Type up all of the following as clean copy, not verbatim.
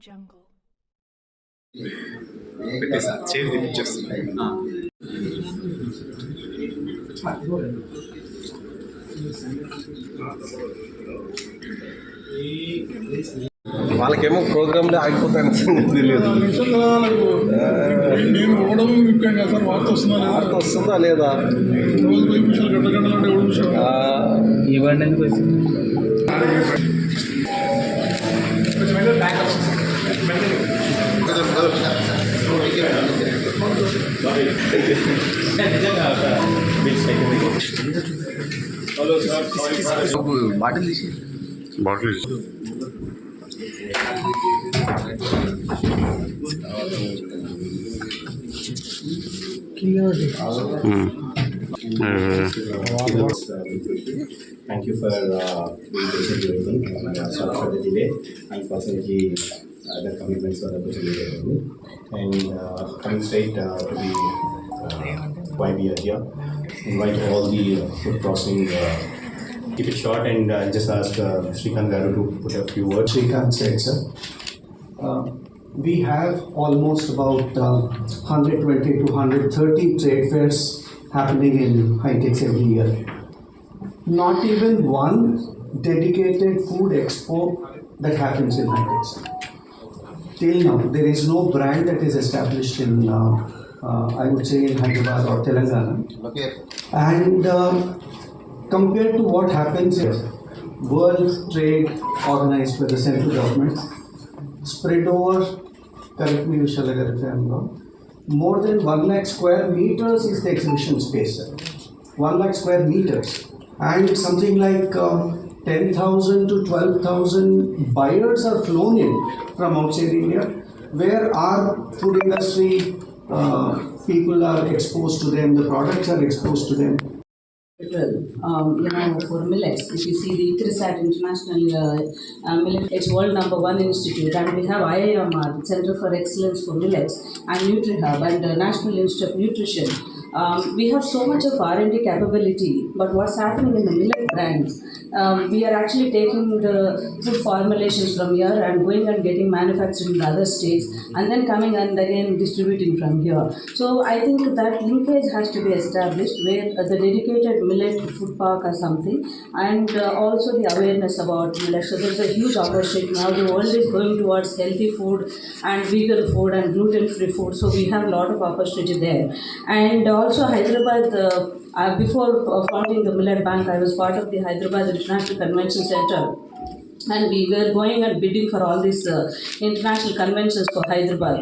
Jungle. పెట్టేసా చేసి తెప్పించేస్తున్నాయి. వాళ్ళకేమో ప్రోగ్రాంలో ఆగిపోతాను తెలియదు. నేను పోవడం ముఖ్యం కదా సార్, వార్త వస్తుందా వార్త వస్తుందా లేదా? రోజు 5 నిమిషాలు గంట గంటలు అంటే 7 నిమిషాలు ఇవ్వండి ఎందుకు వచ్చింది. బాటిల్ తీసి Thank you for being patient with me. Sorry for the delay. Unfortunately, other commitments were delayed. And coming straight to the why we are here. Invite all the food processing. Keep it short and just ask Srikanth Garu to put a few words. Srikanth said, sir. We have almost about 120 to 130 trade fairs happening in High-Tech every year. Not even one dedicated food expo that happens in High-Tech. Till now, there is no brand that is established in, I would say, in Hyderabad or Telangana. Okay. And compared to what happens here, World Trade organized by the central government, spread over, correct me if I'm wrong, more than 1 lakh square meters is the exhibition space. 1 lakh square meters. And something like 10,000 to 12,000 buyers are flown in from outside India, where our food industry people are exposed to them, the products are exposed to them. For millets, if you see the ICRISAT International Millet, it's world #1 institute, and we have IIMR, Center for Excellence for Millets, and NutriHub, and National Institute of Nutrition. We have so much of R&D capability, but what's happening in the millet brands, we are actually taking the food formulations from here and going and getting manufactured in the other states, and then coming and again distributing from here. So I think that linkage has to be established, where the dedicated millet food park or something, and also the awareness about millet. So there's a huge opportunity now. The world is going towards healthy food and vegan food and gluten-free food. So we have a lot of opportunity there. And also Hyderabad, before founding the Millet Bank, I was part of the Hyderabad International Convention Center. And we were going and bidding for all these international conventions for Hyderabad.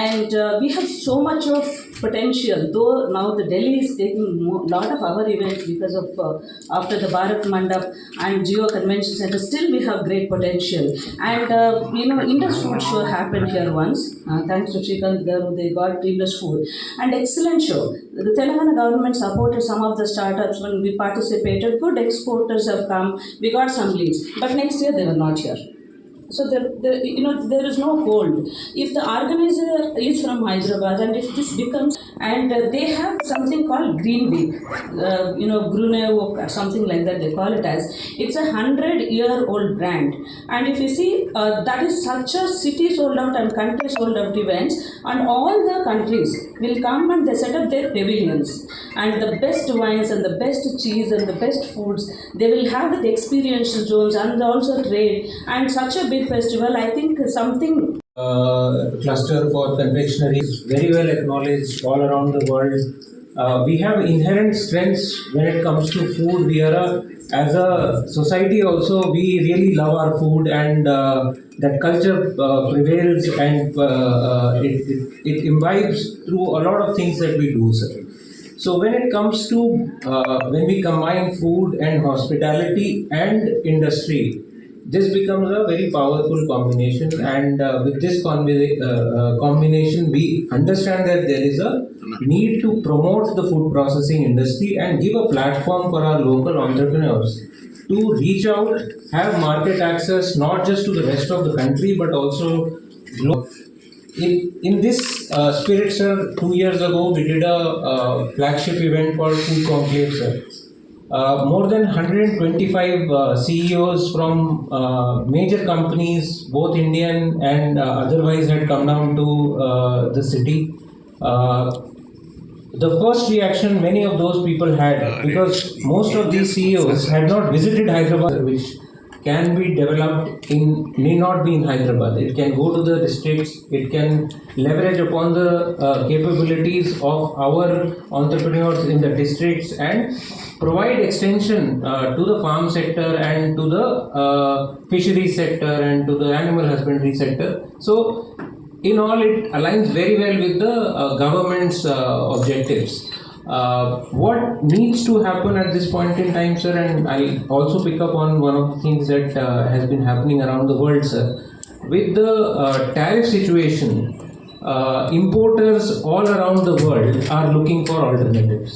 And we have so much of potential, though now the Delhi is taking a lot of our events because of after the Bharat Mandap and Geo Convention Center, still we have great potential. And Indus Food Show happened here once. Thanks to Srikanth Garu, they got Indus Food. And excellent show. The Telangana government supported some of the startups when we participated. Good exporters have come. We got some leads. But next year they were not here. So there is no hold. If the organizer is from Hyderabad, and if this becomes, and they have something called Green Week, Grunev or something like that they call it as. It's a 100-year-old brand, and if you see, that is such a city sold out and country sold out events, and all the countries will come and they set up their pavilions, and the best wines and the best cheese and the best foods, they will have the experiential zones and also trade, and such a big festival. I think something Cluster for confectionery is very well acknowledged all around the world. We have inherent strengths when it comes to food. As a society also, we really love our food, and that culture prevails, and it imbibes through a lot of things that we do, sir. So when it comes to when we combine food and hospitality and industry, this becomes a very powerful combination, and with this combination, we understand that there is a need to promote the food processing industry and give a platform for our local entrepreneurs to reach out, have market access not just to the rest of the country but also in this spirit, sir. 2 years ago, we did a flagship event called Food Conclave, sir. more than 125 CEOs from major companies, both Indian and otherwise, had come down to the city. The first reaction many of those people had, because most of these CEOs had not visited Hyderabad, which can be developed need not be in Hyderabad. It can go to the districts, it can leverage upon the capabilities of our entrepreneurs in the districts and provide extension to the farm sector and to the fisheries sector and to the animal husbandry sector. So in all, it aligns very well with the government's objectives. What needs to happen at this point in time, sir, and I'll also pick up on one of the things that has been happening around the world, sir. With the tariff situation, importers all around the world are looking for alternatives.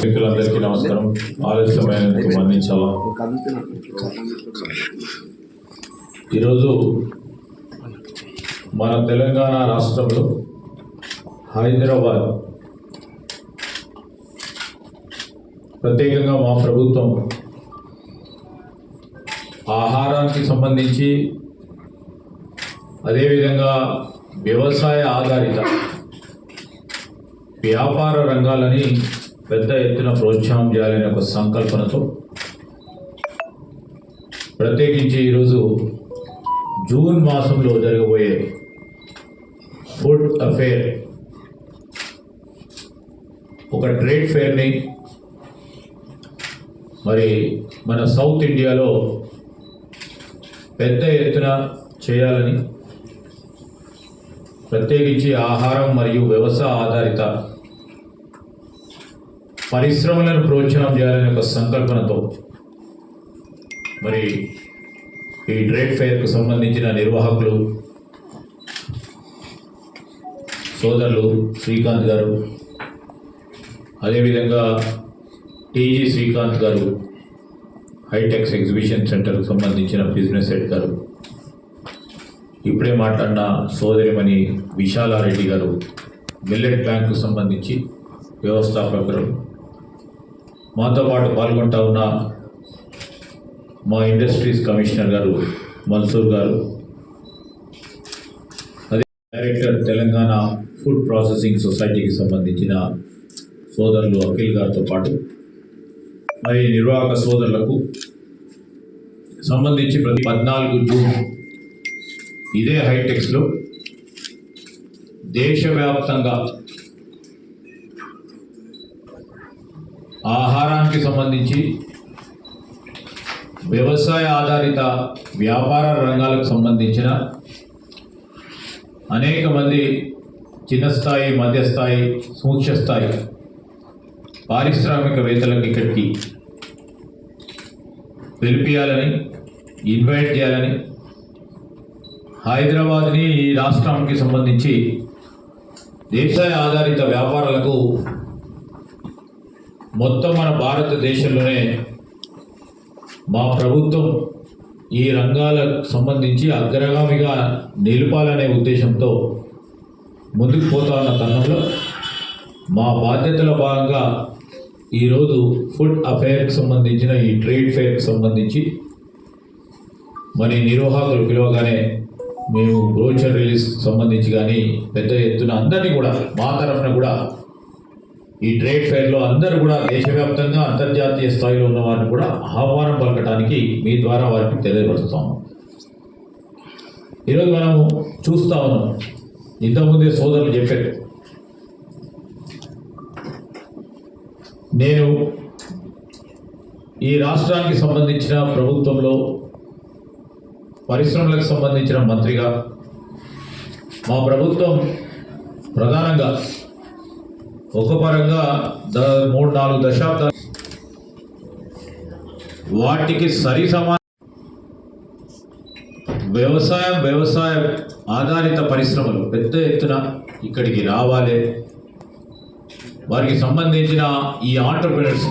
మిత్రులందరికీ నమస్కారం. ఆలస్యమైనందుకు మన్నించాలా. ఈరోజు మన తెలంగాణ రాష్ట్రంలో హైదరాబాద్ ప్రత్యేకంగా మా ప్రభుత్వం ఆహారానికి సంబంధించి అదేవిధంగా వ్యవసాయ ఆధారిత వ్యాపార రంగాలని పెద్ద ఎత్తున ప్రోత్సాహం చేయాలనే ఒక సంకల్పనతో ప్రత్యేకించి ఈరోజు జూన్ మాసంలో జరగబోయే ఫుడ్ అఫేర్ ఒక ట్రేడ్ ఫేర్ని మరి మన సౌత్ ఇండియాలో పెద్ద ఎత్తున చేయాలని, ప్రత్యేకించి ఆహారం మరియు వ్యవసాయ ఆధారిత పరిశ్రమలను ప్రోత్సాహం చేయాలనే ఒక సంకల్పనతో మరి ఈ ట్రేడ్ ఫేర్కు సంబంధించిన నిర్వాహకులు సోదరులు శ్రీకాంత్ గారు, అదేవిధంగా టీజీ శ్రీకాంత్ గారు, హైటెక్స్ ఎగ్జిబిషన్ సెంటర్కు సంబంధించిన బిజినెస్ హెడ్ గారు, ఇప్పుడే మాట్లాడిన సోదరిమణి విశాలారెడ్డి గారు, మిల్లెట్ బ్యాంకు సంబంధించి వ్యవస్థాపకులు, మాతో పాటు పాల్గొంటా ఉన్న మా ఇండస్ట్రీస్ కమిషనర్ గారు మన్సూర్ గారు, అదే డైరెక్టర్ తెలంగాణ ఫుడ్ ప్రాసెసింగ్ సొసైటీకి సంబంధించిన సోదరులు అఖిల్ గారితో పాటు మరి నిర్వాహక సోదరులకు సంబంధించి ప్రతి 14 జూన్ ఇదే హైటెక్స్లో దేశవ్యాప్తంగా ఆహారానికి సంబంధించి వ్యవసాయ ఆధారిత వ్యాపార రంగాలకు సంబంధించిన అనేక మంది చిన్న స్థాయి, మధ్యస్థాయి, సూక్ష్మ స్థాయి పారిశ్రామికవేత్తలకు ఇక్కడికి పిలిపియాలని, ఇన్వైట్ చేయాలని, హైదరాబాద్ని ఈ రాష్ట్రానికి సంబంధించి దేశాయ ఆధారిత వ్యాపారాలకు మొత్తం మన భారతదేశంలోనే మా ప్రభుత్వం ఈ రంగాలకు సంబంధించి అగ్రగామిగా నిలపాలనే ఉద్దేశంతో ముందుకు పోతా ఉన్న తరుణంలో మా బాధ్యతల భాగంగా ఈరోజు ఫుడ్ అఫేర్కి సంబంధించిన ఈ ట్రేడ్ ఫేర్కి సంబంధించి మరి నిర్వాహకులు పిలవగానే మేము బ్రోచర్ రిలీజ్కి సంబంధించి కానీ పెద్ద ఎత్తున అందరినీ కూడా మా తరఫున కూడా ఈ ట్రేడ్ ఫేర్లో అందరూ కూడా దేశవ్యాప్తంగా అంతర్జాతీయ స్థాయిలో ఉన్న వారిని కూడా ఆహ్వానం పలకడానికి మీ ద్వారా వారికి తెలియపరుస్తాము. ఈరోజు మనము చూస్తూ ఉన్నాం, ఇంతకుముందే సోదరులు చెప్పారు, నేను ఈ రాష్ట్రానికి సంబంధించిన ప్రభుత్వంలో పరిశ్రమలకు సంబంధించిన మంత్రిగా మా ప్రభుత్వం ప్రధానంగా ఒక పరంగా 3-4 దశాబ్దాలు వాటికి సరి సమాన వ్యవసాయ ఆధారిత పరిశ్రమలు పెద్ద ఎత్తున ఇక్కడికి రావాలి, వారికి సంబంధించిన ఈ ఆంటర్ప్రినర్స్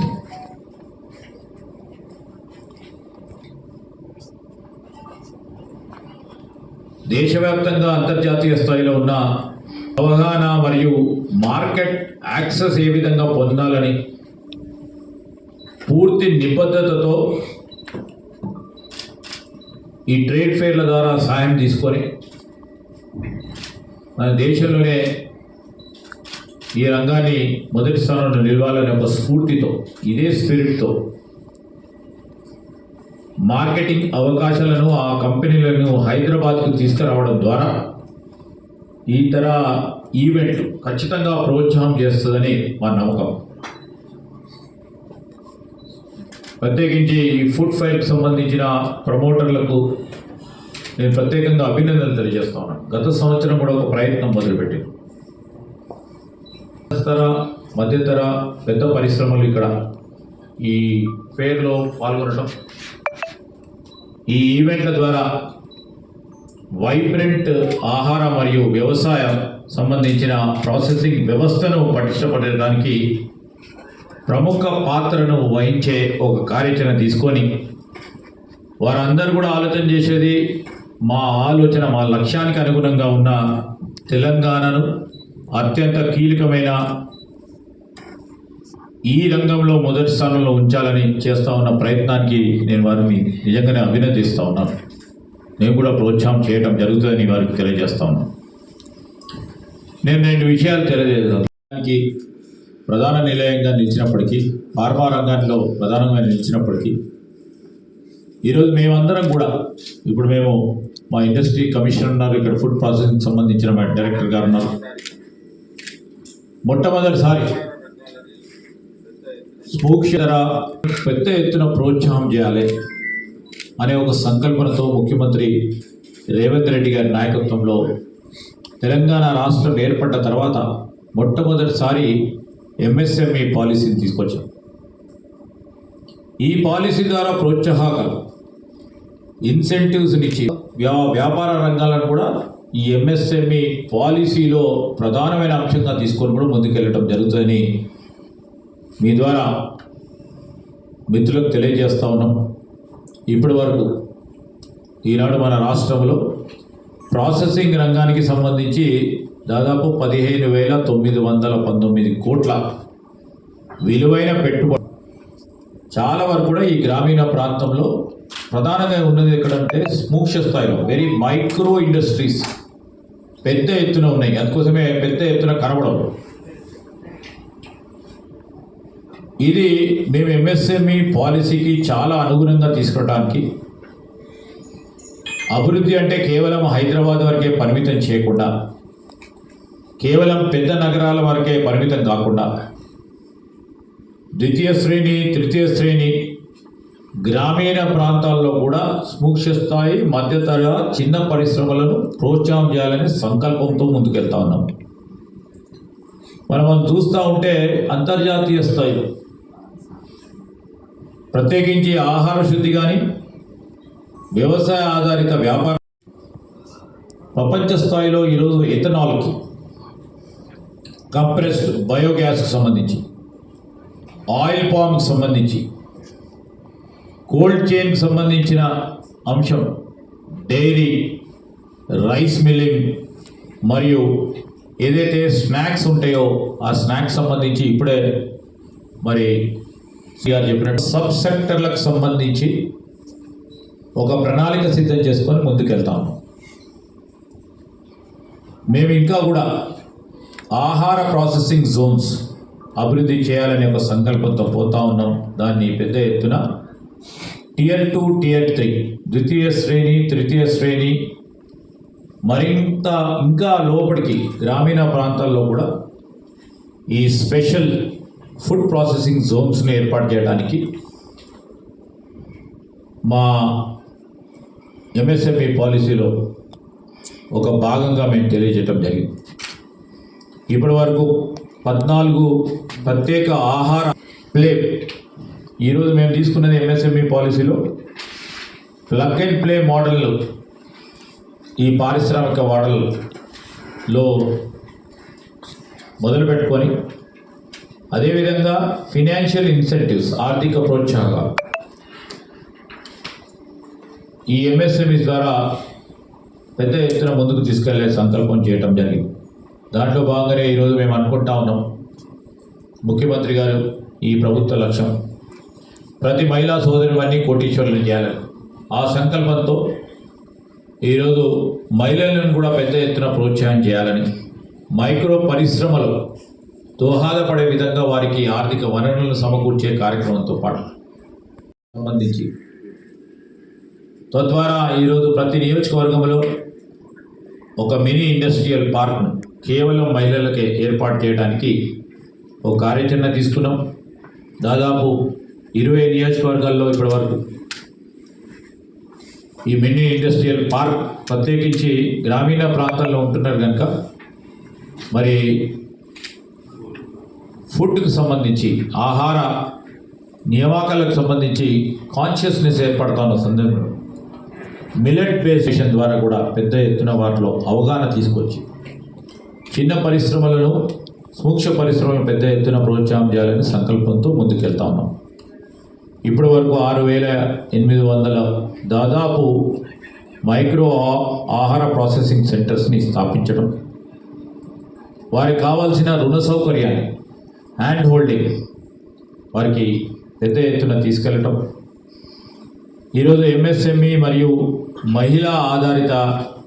దేశవ్యాప్తంగా అంతర్జాతీయ స్థాయిలో ఉన్న అవగాహన మరియు మార్కెట్ యాక్సెస్ ఏ విధంగా పొందాలని పూర్తి నిబద్ధతతో ఈ ట్రేడ్ ఫేర్ల ద్వారా సాయం తీసుకొని మన దేశంలోనే ఈ రంగాన్ని మొదటి స్థానంలో నిలవాలనే ఒక స్ఫూర్తితో, ఇదే స్పిరిట్తో మార్కెటింగ్ అవకాశాలను ఆ కంపెనీలను హైదరాబాద్కు తీసుకురావడం ద్వారా ఈ తర ఈవెంట్లు ఖచ్చితంగా ప్రోత్సాహం చేస్తుందని మా నమ్మకం. ప్రత్యేకించి ఈ ఫుడ్ ఫైర్కి సంబంధించిన ప్రమోటర్లకు నేను ప్రత్యేకంగా అభినందనలు తెలియజేస్తా ఉన్నాను. గత సంవత్సరం కూడా ఒక ప్రయత్నం మొదలుపెట్టింది. మధ్యతర పెద్ద పరిశ్రమలు ఇక్కడ ఈ ఫేర్లో పాల్గొనడం, ఈ ఈవెంట్ల ద్వారా వైబ్రెంట్ ఆహార మరియు వ్యవసాయం సంబంధించిన ప్రాసెసింగ్ వ్యవస్థను పటిష్టపడడానికి ప్రముఖ పాత్రను వహించే ఒక కార్యాచరణ తీసుకొని వారందరూ కూడా ఆలోచన చేసేది మా ఆలోచన, మా లక్ష్యానికి అనుగుణంగా ఉన్న తెలంగాణను అత్యంత కీలకమైన ఈ రంగంలో మొదటి స్థానంలో ఉంచాలని చేస్తూ ఉన్న ప్రయత్నానికి నేను వారిని నిజంగానే అభినందిస్తూ ఉన్నాను. నేను కూడా ప్రోత్సాహం చేయడం జరుగుతుందని వారికి తెలియజేస్తా ఉన్నాను. నేను 2 విషయాలు తెలియజేయడానికి ప్రధాన నిలయంగా నిలిచినప్పటికీ, ఫార్మా రంగంలో ప్రధానంగా నిలిచినప్పటికీ, ఈరోజు మేమందరం కూడా ఇప్పుడు మేము మా ఇండస్ట్రీ కమిషనర్ ఉన్నారు, ఇక్కడ ఫుడ్ ప్రాసెసింగ్ సంబంధించిన మా డైరెక్టర్ గారు ఉన్నారు. మొట్టమొదటిసారి స్మోక్ ధర పెద్ద ఎత్తున ప్రోత్సాహం చేయాలి అనే ఒక సంకల్పనతో ముఖ్యమంత్రి రేవంత్ రెడ్డి గారి నాయకత్వంలో తెలంగాణ రాష్ట్రం ఏర్పడ్డ తర్వాత మొట్టమొదటిసారి ఎంఎస్ఎంఈ పాలసీని తీసుకొచ్చాం. ఈ పాలసీ ద్వారా ప్రోత్సాహకాలు, ఇన్సెంటివ్స్ని ఇచ్చి వ్యాపార రంగాలను కూడా ఈ ఎంఎస్ఎంఈ పాలసీలో ప్రధానమైన అంశంగా తీసుకొని కూడా ముందుకెళ్ళటం జరుగుతుందని మీ ద్వారా మిత్రులకు తెలియజేస్తూ ఉన్నాం. ఇప్పటి వరకు ఈనాడు మన రాష్ట్రంలో ప్రాసెసింగ్ రంగానికి సంబంధించి దాదాపు 15,919 కోట్ల విలువైన పెట్టుబడి, చాలా వరకు కూడా ఈ గ్రామీణ ప్రాంతంలో ప్రధానంగా ఉన్నది ఎక్కడంటే సూక్ష్మ స్థాయిలో వెరీ మైక్రో ఇండస్ట్రీస్ పెద్ద ఎత్తున ఉన్నాయి. అందుకోసమే పెద్ద ఎత్తున కనబడవు. ఇది మేము ఎంఎస్ఎంఈ పాలసీకి చాలా అనుగుణంగా తీసుకోవడానికి, అభివృద్ధి అంటే కేవలం హైదరాబాద్ వరకే పరిమితం చేయకుండా, కేవలం పెద్ద నగరాల వరకే పరిమితం కాకుండా ద్వితీయ శ్రేణి, తృతీయ శ్రేణి గ్రామీణ ప్రాంతాల్లో కూడా సూక్ష్మ స్థాయి, మధ్యతర చిన్న పరిశ్రమలను ప్రోత్సాహం చేయాలనే సంకల్పంతో ముందుకెళ్తా ఉన్నాం. మనం చూస్తూ ఉంటే అంతర్జాతీయ స్థాయిలో ప్రత్యేకించి ఆహార శుద్ధి కానీ వ్యవసాయ ఆధారిత వ్యాపారం ప్రపంచ స్థాయిలో ఈరోజు ఎథనాల్కి, కంప్రెస్డ్ బయోగ్యాస్కి సంబంధించి, ఆయిల్ పామ్కి సంబంధించి, కోల్డ్ చైన్కి సంబంధించిన అంశం, డైరీ, రైస్ మిల్లింగ్ మరియు ఏదైతే స్నాక్స్ ఉంటాయో ఆ స్నాక్స్ సంబంధించి ఇప్పుడే మరి సిఆర్ చెప్పినట్టు సబ్ సెక్టర్లకు సంబంధించి ఒక ప్రణాళిక సిద్ధం చేసుకొని ముందుకెళ్తాము. మేము ఇంకా కూడా ఆహార ప్రాసెసింగ్ జోన్స్ అభివృద్ధి చేయాలనే ఒక సంకల్పంతో పోతా ఉన్నాం. దాన్ని పెద్ద ఎత్తున Tier 2, Tier 3 ద్వితీయ శ్రేణి, తృతీయ శ్రేణి, మరింత ఇంకా లోపలికి గ్రామీణ ప్రాంతాల్లో కూడా ఈ స్పెషల్ ఫుడ్ ప్రాసెసింగ్ జోన్స్ని ఏర్పాటు చేయడానికి మా ఎంఎస్ఎంఈ పాలసీలో ఒక భాగంగా మేము తెలియజేయటం జరిగింది. ఇప్పటి వరకు 14 ప్రత్యేక ఆహార ప్లే, ఈరోజు మేము తీసుకున్నది ఎంఎస్ఎంఈ పాలసీలో ప్లగ్ అండ్ ప్లే మోడల్, ఈ పారిశ్రామిక మోడల్లో మొదలుపెట్టుకొని అదేవిధంగా ఫినాన్షియల్ ఇన్సెంటివ్స్, ఆర్థిక ప్రోత్సాహకాలు ఈ ఎంఎస్ఎంఈస్ ద్వారా పెద్ద ఎత్తున ముందుకు తీసుకెళ్లే సంకల్పం చేయటం జరిగింది. దాంట్లో భాగంగానే ఈరోజు మేము అనుకుంటా ఉన్నాం, ముఖ్యమంత్రి గారు ఈ ప్రభుత్వ లక్ష్యం ప్రతి మహిళా సోదరులన్నీ కోటీశ్వరులను చేయాలని ఆ సంకల్పంతో ఈరోజు మహిళలను కూడా పెద్ద ఎత్తున ప్రోత్సాహం చేయాలని, మైక్రో పరిశ్రమలు దోహదపడే విధంగా వారికి ఆర్థిక వనరులను సమకూర్చే కార్యక్రమంతో పాటు సంబంధించి తద్వారా ఈరోజు ప్రతి నియోజకవర్గంలో ఒక మినీ ఇండస్ట్రియల్ పార్క్ను కేవలం మహిళలకే ఏర్పాటు చేయడానికి ఒక కార్యాచరణ తీసుకున్నాం. దాదాపు 20 నియోజకవర్గాల్లో ఇప్పటి వరకు ఈ మినీ ఇండస్ట్రియల్ పార్క్ ప్రత్యేకించి గ్రామీణ ప్రాంతాల్లో ఉంటున్నారు కనుక మరి ఫుడ్కి సంబంధించి ఆహార నియామకాలకు సంబంధించి కాన్షియస్నెస్ ఏర్పడుతున్న సందర్భంలో మిల్లెట్ బేసేషన్ ద్వారా కూడా పెద్ద ఎత్తున వాటిలో అవగాహన తీసుకొచ్చి చిన్న పరిశ్రమలను, సూక్ష్మ పరిశ్రమలను పెద్ద ఎత్తున ప్రోత్సాహం చేయాలని సంకల్పంతో ముందుకెళ్తా ఉన్నాం. ఇప్పటి వరకు 6,800 దాదాపు మైక్రో ఆహార ప్రాసెసింగ్ సెంటర్స్ని స్థాపించడం, వారికి కావాల్సిన రుణ సౌకర్యాన్ని, హ్యాండ్ హోల్డింగ్ వారికి పెద్ద ఎత్తున తీసుకెళ్ళటం, ఈరోజు ఎంఎస్ఎంఈ మరియు మహిళా ఆధారిత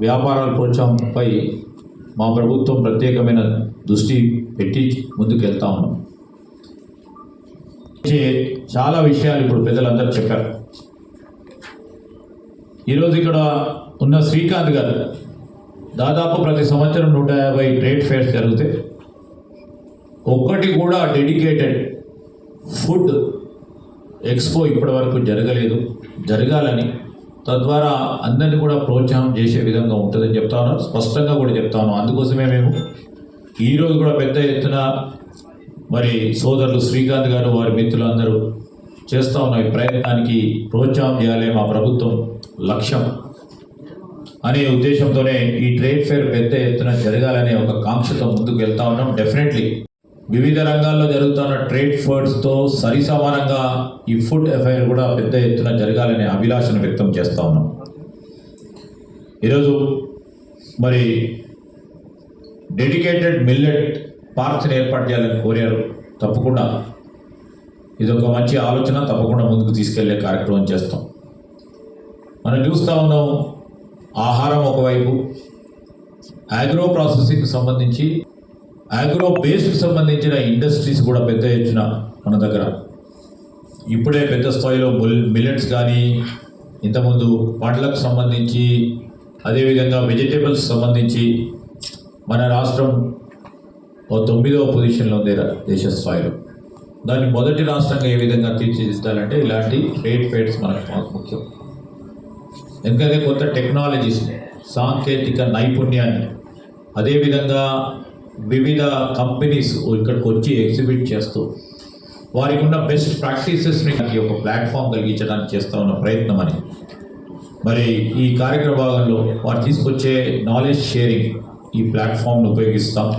వ్యాపారాల ప్రోత్సాహంపై మా ప్రభుత్వం ప్రత్యేకమైన దృష్టి పెట్టి ముందుకెళ్తా ఉన్నాం. చాలా విషయాలు ఇప్పుడు పెద్దలందరూ చెప్పారు. ఈరోజు ఇక్కడ ఉన్న శ్రీకాంత్ గారు దాదాపు ప్రతి సంవత్సరం 150 ట్రేడ్ ఫేర్స్ జరిగితే ఒక్కటి కూడా డెడికేటెడ్ ఫుడ్ ఎక్స్పో ఇప్పటి వరకు జరగలేదు, జరగాలని, తద్వారా అందరినీ కూడా ప్రోత్సాహం చేసే విధంగా ఉంటుందని చెప్తా ఉన్నారు. స్పష్టంగా కూడా చెప్తా ఉన్నాం. అందుకోసమే మేము ఈరోజు కూడా పెద్ద ఎత్తున మరి సోదరులు శ్రీకాంత్ గారు వారి మిత్రులు అందరూ చేస్తూ ఉన్న ఈ ప్రయత్నానికి ప్రోత్సాహం చేయాలి మా ప్రభుత్వం లక్ష్యం అనే ఉద్దేశంతోనే ఈ ట్రేడ్ ఫేర్ పెద్ద ఎత్తున జరగాలనే ఒక కాంక్షతో ముందుకు వెళ్తా ఉన్నాం. డెఫినెట్లీ వివిధ రంగాల్లో జరుగుతున్న ట్రేడ్ ఫేర్స్తో సరిసమానంగా ఈ ఫుడ్ అఫైర్ కూడా పెద్ద ఎత్తున జరగాలనే అభిలాషను వ్యక్తం చేస్తూ ఉన్నాం. ఈరోజు మరి డెడికేటెడ్ మిల్లెట్ పార్క్స్ని ఏర్పాటు చేయాలని కోరారు. తప్పకుండా ఇది ఒక మంచి ఆలోచన, తప్పకుండా ముందుకు తీసుకెళ్లే కార్యక్రమం చేస్తాం. మనం చూస్తూ ఉన్నాం, ఆహారం ఒకవైపు, అగ్రో ప్రాసెసింగ్కి సంబంధించి అగ్రో బేస్కి సంబంధించిన ఇండస్ట్రీస్ కూడా పెద్ద ఎత్తున మన దగ్గర ఇప్పుడే పెద్ద స్థాయిలో మిల్లెట్స్ కానీ, ఇంతకుముందు పండ్లకు సంబంధించి, అదేవిధంగా వెజిటేబుల్స్ సంబంధించి మన రాష్ట్రం 9వ పొజిషన్లో ఉంది దేశ స్థాయిలో. దాన్ని మొదటి రాష్ట్రంగా ఏ విధంగా తీర్చిదిద్దాలంటే ఇలాంటి ట్రేడ్ ఫేర్స్ మనకు ముఖ్యం. ఎందుకంటే కొత్త టెక్నాలజీస్ని, సాంకేతిక నైపుణ్యాన్ని, అదేవిధంగా వివిధ కంపెనీస్ ఇక్కడికి వచ్చి ఎగ్జిబిట్ చేస్తూ వారికి ఉన్న బెస్ట్ ప్రాక్టీసెస్ని ఒక ప్లాట్ఫామ్ కలిగించడానికి చేస్తూ ఉన్న ప్రయత్నం అని మరి ఈ కార్యక్రమ భాగంలో వారు తీసుకొచ్చే నాలెడ్జ్ షేరింగ్ ఈ ప్లాట్ఫామ్ను ఉపయోగిస్తాం.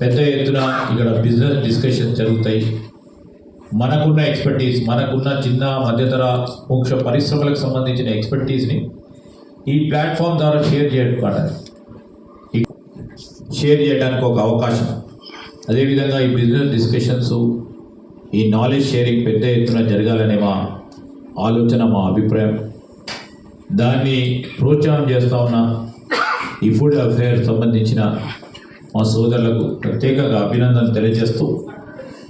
పెద్ద ఎత్తున ఇక్కడ బిజినెస్ డిస్కషన్స్ జరుగుతాయి. మనకున్న ఎక్స్పర్టీస్, మనకున్న చిన్న మధ్యతర సూక్ష్మ పరిశ్రమలకు సంబంధించిన ఎక్స్పర్టీస్ని ఈ ప్లాట్ఫామ్ ద్వారా షేర్ చేయడానికి ఒక అవకాశం. అదేవిధంగా ఈ బిజినెస్ డిస్కషన్స్, ఈ నాలెడ్జ్ షేరింగ్ పెద్ద ఎత్తున జరగాలనే మా ఆలోచన, మా అభిప్రాయం. దాన్ని ప్రోత్సాహం చేస్తూ ఉన్న ఈ ఫుడ్ అఫైర్ సంబంధించిన మా సోదరులకు ప్రత్యేకంగా అభినందనలు తెలియజేస్తూ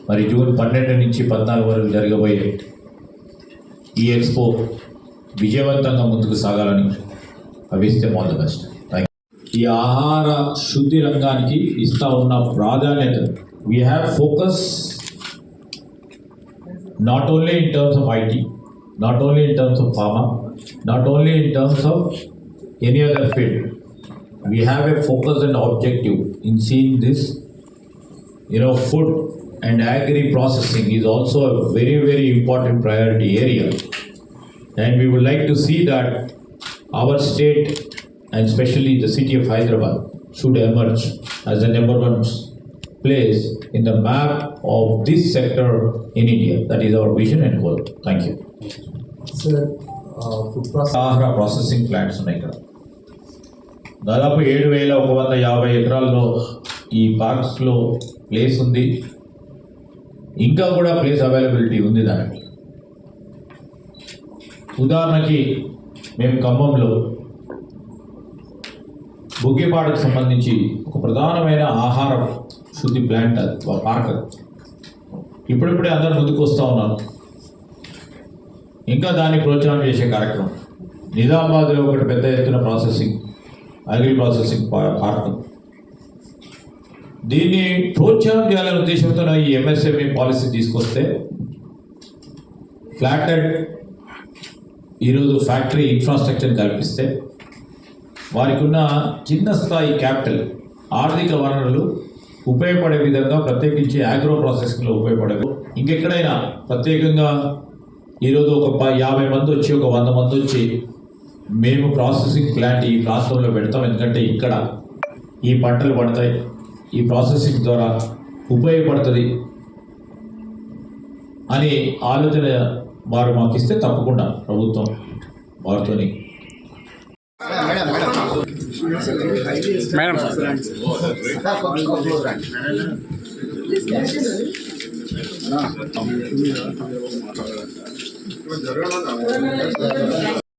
మరి జూన్ 12 నుంచి 14 వరకు జరగబోయే ఈ ఎక్స్పో విజయవంతంగా ముందుకు సాగాలని అభిస్తే ఆల్ ది బెస్ట్. ఈ ఆహార శుద్ధి రంగానికి ఇస్తా ఉన్న ప్రాధాన్యత, we have focus not only in terms of IT, not only in terms of pharma, not only in terms of any other field. We have a focus and objective in seeing this. Food and agri processing is also a very, very important priority area, and we would like to see that our state and especially the city of Hyderabad should emerge as the number one place in the map of this sector in India. That is our vision and goal. Thank you. Sir, food processing. ఆహార processing plants ఉన్నాయి ఇక్కడ. దాదాపు 7,150 ఎకరాల్లో ఈ పార్క్స్లో place ఉంది. ఇంకా కూడా place availability ఉంది దానికి. ఉదాహరణకి మేము ఖమ్మంలో బుగ్గిపాడుకు సంబంధించి ఒక ప్రధానమైన ఆహార శుద్ధి ప్లాంట్ అది పార్క్. ఇప్పుడిప్పుడే అందరు ముందుకు వస్తూ ఉన్నారు. ఇంకా దాన్ని ప్రోత్సాహం చేసే కార్యక్రమం నిజామాబాద్లో ఒకటి పెద్ద ఎత్తున అగ్రి ప్రాసెసింగ్ పార్క్. దీన్ని ప్రోత్సాహం చేయాలనే ఉద్దేశంతో ఈ ఎంఎస్ఎంఈ పాలసీ తీసుకొస్తే ఫ్లాటెడ్ ఈరోజు ఫ్యాక్టరీ ఇన్ఫ్రాస్ట్రక్చర్ కల్పిస్తే వారికి ఉన్న చిన్న స్థాయి క్యాపిటల్ ఆర్థిక వనరులు ఉపయోగపడే విధంగా ప్రత్యేకించి ఆగ్రో ప్రాసెసింగ్లో ఉపయోగపడే ఇంకెక్కడైనా ప్రత్యేకంగా ఈరోజు ఒక 50 మంది వచ్చి ఒక 100 మంది వచ్చి మేము ప్రాసెసింగ్ ప్లాంట్ ఈ ప్రాంతంలో పెడతాం, ఎందుకంటే ఇక్కడ ఈ పంటలు పడతాయి, ఈ ప్రాసెసింగ్ ద్వారా ఉపయోగపడుతుంది అని ఆలోచన వారు మాకు ఇస్తే తప్పకుండా ప్రభుత్వం వారితోని జరగడం